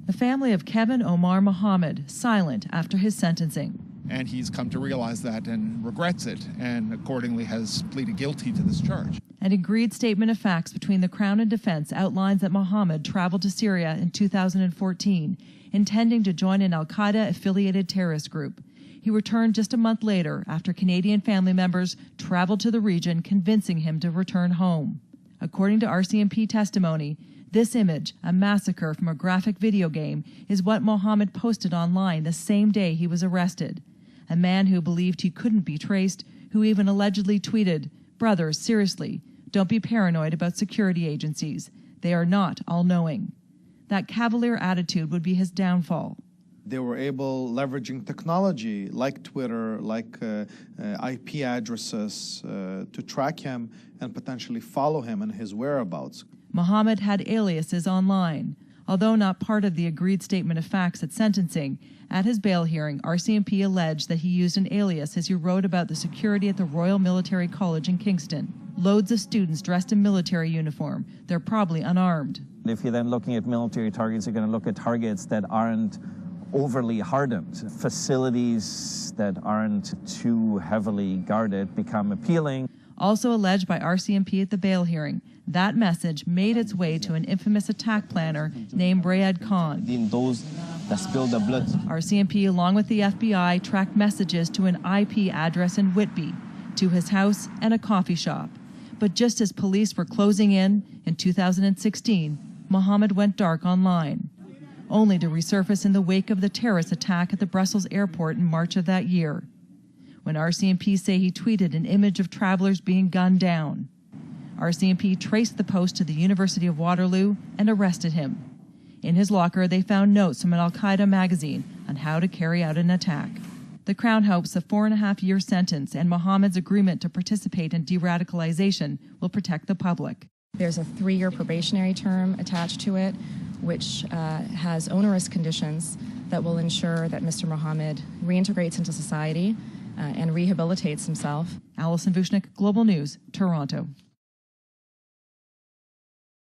The family of Kevin Omar Mohammed, silent after his sentencing. And he's come to realize that and regrets it, and accordingly has pleaded guilty to this charge. An agreed statement of facts between the Crown and defense outlines that Mohammed traveled to Syria in 2014, intending to join an al-Qaeda-affiliated terrorist group. He returned just a month later after Canadian family members traveled to the region, convincing him to return home. According to RCMP testimony, this image, a massacre from a graphic video game, is what Mohammed posted online the same day he was arrested. A man who believed he couldn't be traced, who even allegedly tweeted, "Brothers, seriously, don't be paranoid about security agencies. They are not all-knowing." That cavalier attitude would be his downfall. They were able, leveraging technology like Twitter, like IP addresses, to track him and potentially follow him and his whereabouts. Mohammed had aliases online. Although not part of the agreed statement of facts at sentencing, at his bail hearing, RCMP alleged that he used an alias as he wrote about the security at the Royal Military College in Kingston. Loads of students dressed in military uniform. They're probably unarmed. If you're then looking at military targets, you're going to look at targets that aren't overly hardened. Facilities that aren't too heavily guarded become appealing. Also alleged by RCMP at the bail hearing, that message made its way to an infamous attack planner named Brayad Khan. Those that spilled the blood. RCMP, along with the FBI, tracked messages to an IP address in Whitby, to his house and a coffee shop. But just as police were closing in 2016, Mohammed went dark online, only to resurface in the wake of the terrorist attack at the Brussels airport in March of that year, when RCMP say he tweeted an image of travelers being gunned down. RCMP traced the post to the University of Waterloo and arrested him. In his locker, they found notes from an al-Qaeda magazine on how to carry out an attack. The Crown hopes a 4.5-year sentence and Mohammed's agreement to participate in de-radicalization will protect the public. There's a 3-year probationary term attached to it, which has onerous conditions that will ensure that Mr. Mohammed reintegrates into society and rehabilitates himself. Alison Vushnik, Global News, Toronto.